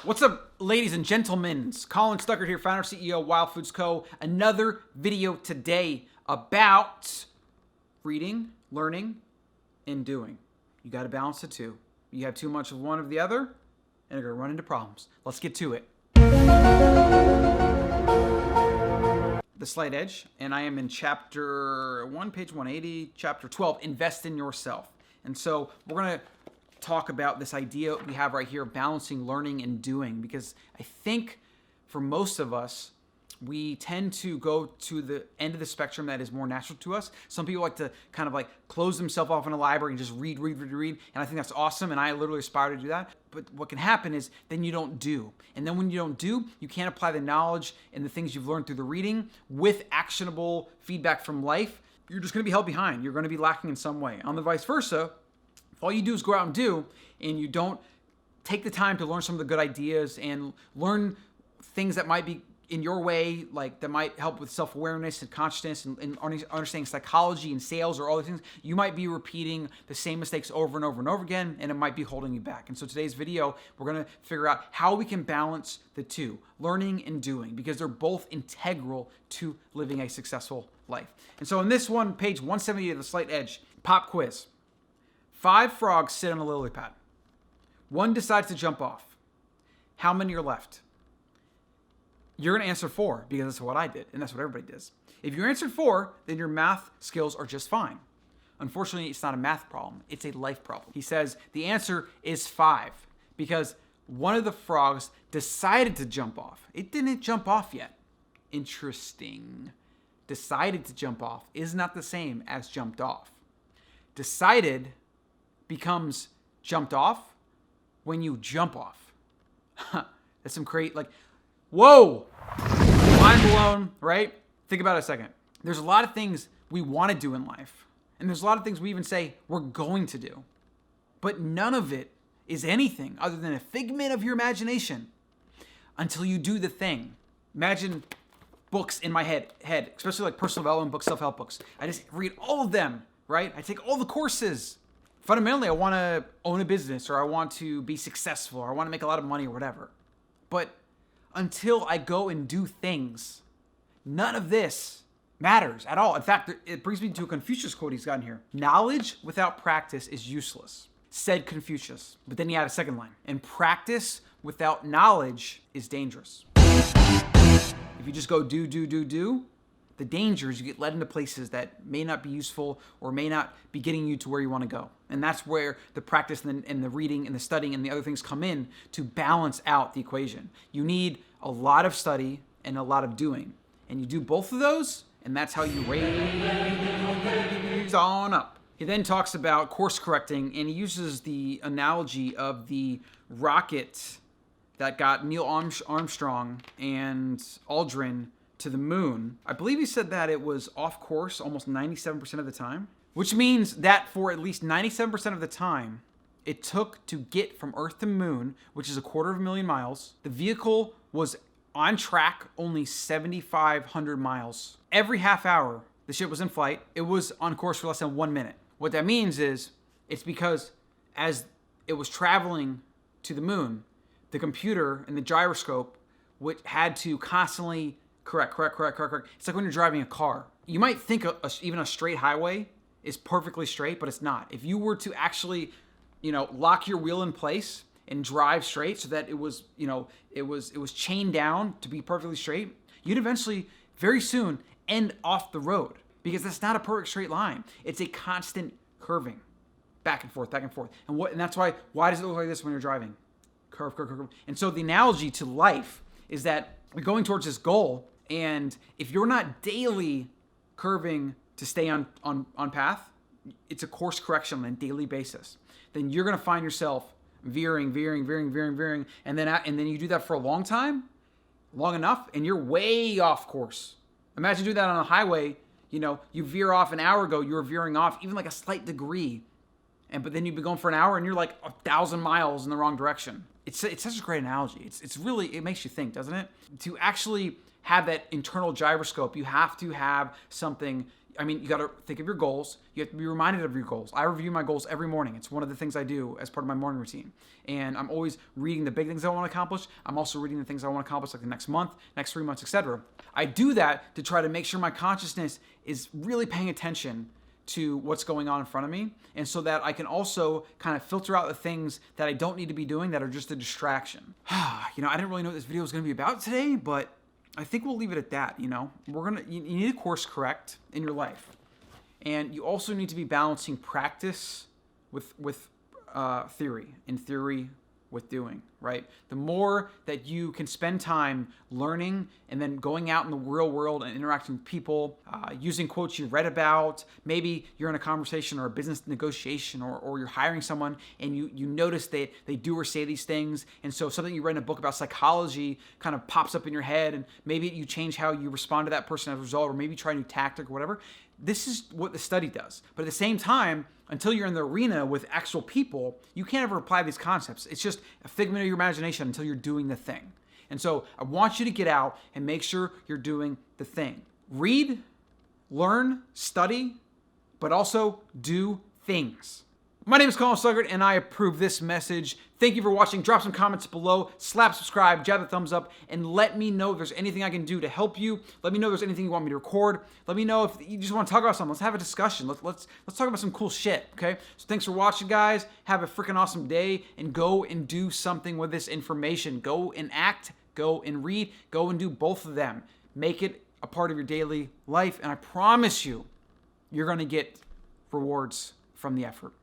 What's up, ladies and gentlemen? Colin Stuckert here, founder CEO of Wild Foods Co. Another video today about reading, learning, and doing. You got to balance the two. You have too much of one or the other, and you're going to run into problems. Let's get to it. The Slight Edge, and I am in chapter 1, page 180, chapter 12, Invest in Yourself. And so we're going to talk about this idea we have right here, balancing learning and doing, because I think for most of us, we tend to go to the end of the spectrum that is more natural to us. Some people like to kind of like close themselves off in a library and just read. And I think that's awesome. And I literally aspire to do that. But what can happen is then you don't do. And then when you don't do, you can't apply the knowledge and the things you've learned through the reading with actionable feedback from life. You're just going to be held behind. You're going to be lacking in some way. On the vice versa, if all you do is go out and do, and you don't take the time to learn some of the good ideas and learn things that might be in your way, like that might help with self-awareness and consciousness and understanding psychology and sales or all these things, you might be repeating the same mistakes over and over and over again, and it might be holding you back. And so today's video, we're going to figure out how we can balance the two, learning and doing, because they're both integral to living a successful life. And so in this one, page 178 of The Slight Edge, pop quiz. 5 frogs sit on a lily pad. 1 decides to jump off. How many are left? You're going to answer 4 because that's what I did, and that's what everybody does. If you answered 4, then your math skills are just fine. Unfortunately, it's not a math problem. It's a life problem. He says the answer is 5 because one of the frogs decided to jump off. It didn't jump off yet. Interesting. Decided to jump off is not the same as jumped off. Decided becomes jumped off when you jump off. That's some great, like, whoa, mind blown, right? Think about it a second. There's a lot of things we want to do in life, and there's a lot of things we even say we're going to do, but none of it is anything other than a figment of your imagination until you do the thing. Imagine books in my head, especially like personal development books, self-help books. I just read all of them, right? I take all the courses. Fundamentally, I want to own a business, or I want to be successful, or I want to make a lot of money or whatever. But until I go and do things, none of this matters at all. In fact, it brings me to a Confucius quote he's got in here. Knowledge without practice is useless, said Confucius. But then he had a second line. And practice without knowledge is dangerous. If you just go do, the danger is you get led into places that may not be useful or may not be getting you to where you want to go. And that's where the practice and the reading and the studying and the other things come in to balance out the equation. You need a lot of study and a lot of doing. And you do both of those, and that's how you raise on up. He then talks about course correcting, and he uses the analogy of the rocket that got Neil Armstrong and Aldrin to the moon. I believe he said that it was off course almost 97% of the time, which means that for at least 97% of the time it took to get from Earth to moon, which is 250,000 miles, the vehicle was on track only 7,500 miles. Every half hour the ship was in flight, it was on course for less than 1 minute. What that means is it's because as it was traveling to the moon, the computer and the gyroscope, which had to constantly correct. It's like when you're driving a car. You might think even a straight highway is perfectly straight, but it's not. If you were to actually, lock your wheel in place and drive straight so that it was chained down to be perfectly straight, you'd eventually, very soon, end off the road because that's not a perfect straight line. It's a constant curving, back and forth. And that's why does it look like this when you're driving? Curve. And so the analogy to life is that you're going towards this goal, and if you're not daily curving to stay on path, it's a course correction on a daily basis, then you're going to find yourself veering, and then you do that for a long time, long enough, and you're way off course. Imagine doing that on a highway. You veer off an hour ago, you were veering off even like a slight degree, but then you've been going for an hour and you're like 1,000 miles in the wrong direction. It's such a great analogy. It's really, it makes you think, doesn't it? To actually have that internal gyroscope, you have to have something I mean, you got to think of your goals. You have to be reminded of your goals. I review my goals every morning. It's one of the things I do as part of my morning routine. And I'm always reading the big things I want to accomplish. I'm also reading the things I want to accomplish like the next month, next 3 months, etc. I do that to try to make sure my consciousness is really paying attention to what's going on in front of me. And so that I can also kind of filter out the things that I don't need to be doing that are just a distraction. I didn't really know what this video was going to be about today, but I think we'll leave it at that. You need to course correct in your life. And you also need to be balancing practice with theory, and theory with doing, right? The more that you can spend time learning and then going out in the real world and interacting with people, using quotes you read about, maybe you're in a conversation or a business negotiation or you're hiring someone and you notice that they do or say these things. And so something you read in a book about psychology kind of pops up in your head and maybe you change how you respond to that person as a result, or maybe try a new tactic or whatever. This is what the study does. But at the same time, until you're in the arena with actual people, you can't ever apply these concepts. It's just a figment of your imagination until you're doing the thing. And so I want you to get out and make sure you're doing the thing. Read, learn, study, but also do things. My name is Colin Sluggard, and I approve this message. Thank you for watching. Drop some comments below, slap subscribe, jab the thumbs up, and let me know if there's anything I can do to help you. Let me know if there's anything you want me to record. Let me know if you just want to talk about something. Let's have a discussion. Let's talk about some cool shit, okay? So thanks for watching, guys. Have a freaking awesome day, and go and do something with this information. Go and act, go and read, go and do both of them. Make it a part of your daily life, and I promise you, you're going to get rewards from the effort.